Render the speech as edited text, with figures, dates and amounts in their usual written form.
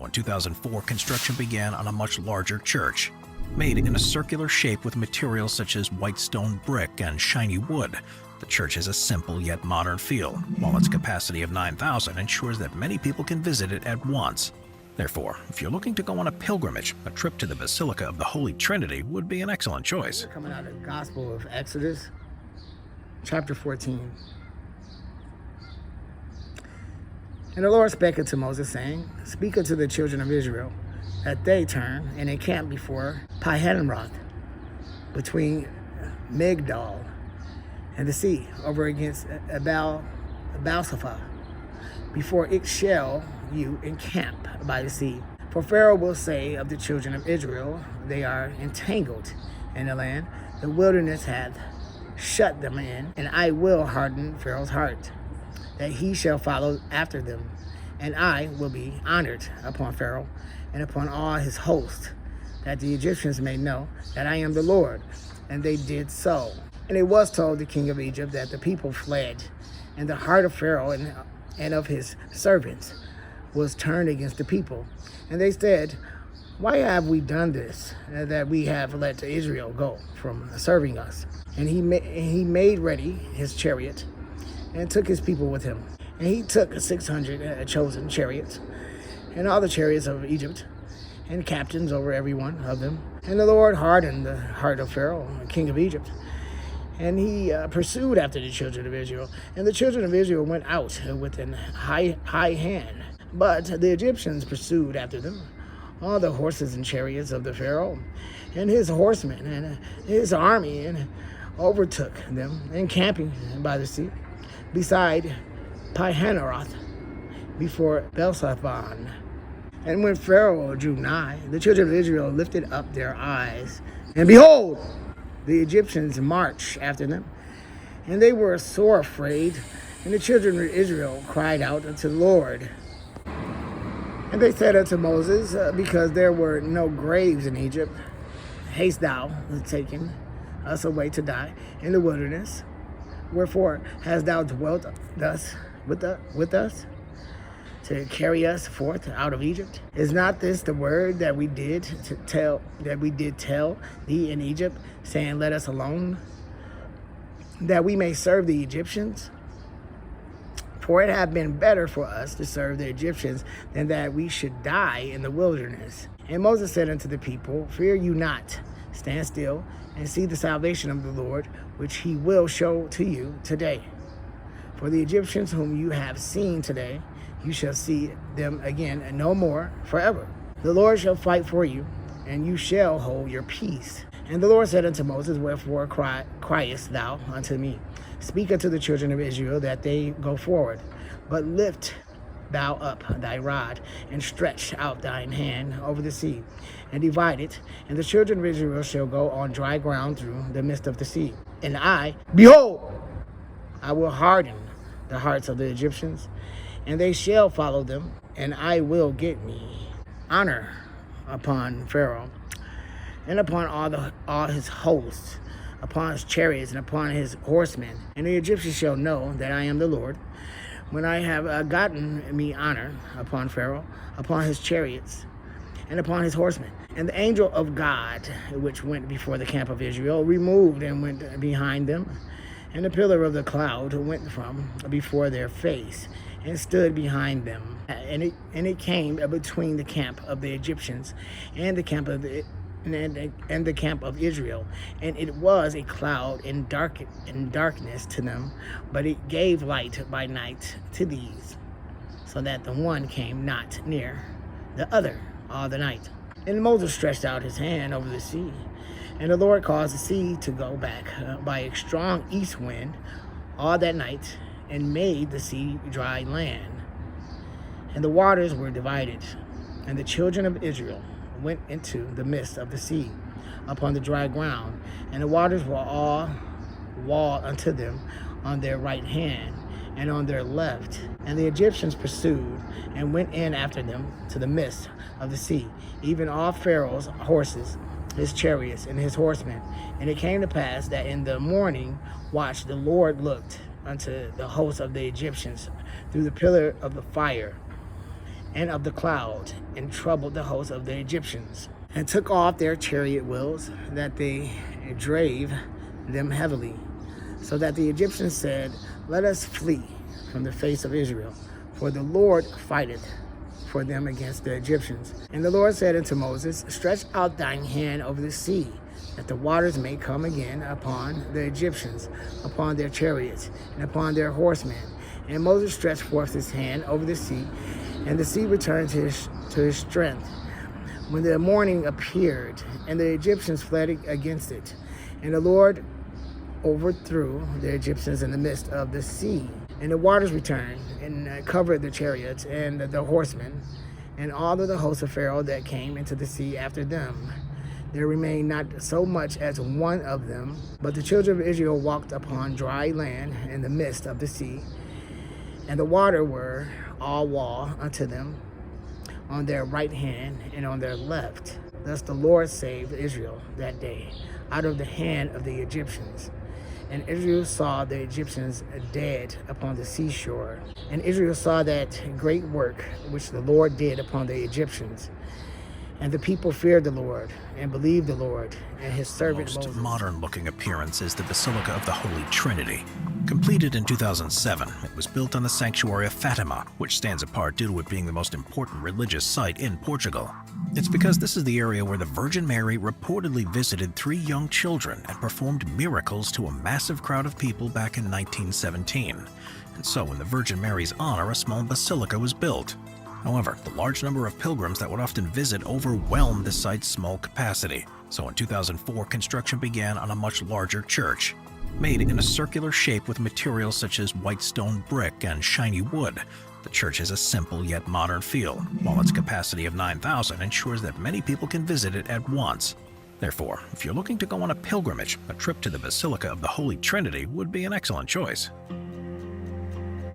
in 2004, construction began on a much larger church. Made in a circular shape with materials such as white stone brick and shiny wood, the church has a simple yet modern feel, while its capacity of 9,000 ensures that many people can visit it at once. Therefore, if you're looking to go on a pilgrimage, a trip to the Basilica of the Holy Trinity would be an excellent choice. We're coming out of the Gospel of Exodus, chapter 14. And the Lord spake unto Moses, saying, Speak unto the children of Israel, that they turn and encamp before Pi-hahiroth, between Migdol and the sea, over against Baal-Zephah, before it shall you encamp by the sea. For Pharaoh will say of the children of Israel, they are entangled in the land. The wilderness hath shut them in, and I will harden Pharaoh's heart, that he shall follow after them. And I will be honored upon Pharaoh and upon all his host, that the Egyptians may know that I am the Lord. And they did so. And it was told the king of Egypt that the people fled, and the heart of Pharaoh and of his servants was turned against the people. And they said, Why have we done this, that we have let Israel go from serving us? And he made ready his chariot and took his people with him. And he took 600 chosen chariots, and all the chariots of Egypt, and captains over every one of them. And the Lord hardened the heart of Pharaoh, king of Egypt, and he pursued after the children of Israel. And the children of Israel went out with an high hand. But the Egyptians pursued after them, all the horses and chariots of the Pharaoh, and his horsemen, and his army, and overtook them, encamping by the sea, beside Pi-hahiroth, before Baal-Zephon. And when Pharaoh drew nigh, the children of Israel lifted up their eyes, and behold, the Egyptians marched after them, and they were sore afraid. And the children of Israel cried out unto the Lord. And they said unto Moses, Because there were no graves in Egypt, haste thou taken us away to die in the wilderness? Wherefore hast thou dwelt thus with us, to carry us forth out of Egypt? Is not this the word that we did tell thee in Egypt, saying, Let us alone, that we may serve the Egyptians? For it had been better for us to serve the Egyptians than that we should die in the wilderness. And Moses said unto the people, Fear you not, stand still, and see the salvation of the Lord, which he will show to you today. For the Egyptians whom you have seen today, you shall see them again, and no more forever. The Lord shall fight for you, and you shall hold your peace. And the Lord said unto Moses, Wherefore criest thou unto me? Speak unto the children of Israel that they go forward. But lift thou up thy rod, and stretch out thine hand over the sea, and divide it, and the children of Israel shall go on dry ground through the midst of the sea. And I, behold, I will harden the hearts of the Egyptians, and they shall follow them, and I will get me honor upon Pharaoh, and upon all his hosts, upon his chariots, and upon his horsemen. And the Egyptians shall know that I am the Lord, when I have gotten me honor upon Pharaoh, upon his chariots, and upon his horsemen. And the angel of God, which went before the camp of Israel, removed and went behind them, and the pillar of the cloud went from before their face, and stood behind them. And it came between the camp of the Egyptians and the camp of the camp of Israel, and it was a cloud and darkness to them, but it gave light by night to these, so that the one came not near the other all the night. And Moses stretched out his hand over the sea, and the Lord caused the sea to go back by a strong east wind all that night, and made the sea dry land. And the waters were divided, and the children of Israel went into the midst of the sea upon the dry ground, and the waters were all wall unto them on their right hand and on their left. And the Egyptians pursued and went in after them to the midst of the sea, even all Pharaoh's horses, his chariots, and his horsemen. And it came to pass that in the morning watch the Lord looked unto the host of the Egyptians through the pillar of the fire and of the cloud, and troubled the host of the Egyptians, and took off their chariot wheels, that they drave them heavily, so that the Egyptians said, "Let us flee from the face of Israel, for the Lord fighteth for them against the Egyptians." And the Lord said unto Moses, "Stretch out thine hand over the sea, that the waters may come again upon the Egyptians, upon their chariots, and upon their horsemen." And Moses stretched forth his hand over the sea, and the sea returned to his strength. When the morning appeared, and the Egyptians fled against it, and the Lord overthrew the Egyptians in the midst of the sea. And the waters returned and covered the chariots and the horsemen, and all of the hosts of Pharaoh that came into the sea after them. There remained not so much as one of them, but the children of Israel walked upon dry land in the midst of the sea, and the water were all wall unto them on their right hand and on their left. Thus the Lord saved Israel that day out of the hand of the Egyptians. And Israel saw the Egyptians dead upon the seashore. And Israel saw that great work which the Lord did upon the Egyptians. And the people feared the Lord and believed the Lord and his servant Most Moses. modern-looking appearance is the Basilica of the Holy Trinity. Completed in 2007, it was built on the sanctuary of Fatima, which stands apart due to it being the most important religious site in Portugal. It's because this is the area where the Virgin Mary reportedly visited 3 young children and performed miracles to a massive crowd of people back in 1917. And so, in the Virgin Mary's honor, a small basilica was built. However, the large number of pilgrims that would often visit overwhelmed the site's small capacity. So in 2004, construction began on a much larger church. Made in a circular shape with materials such as white stone brick and shiny wood, the church has a simple yet modern feel, while its capacity of 9,000 ensures that many people can visit it at once. Therefore, if you're looking to go on a pilgrimage, a trip to the Basilica of the Holy Trinity would be an excellent choice.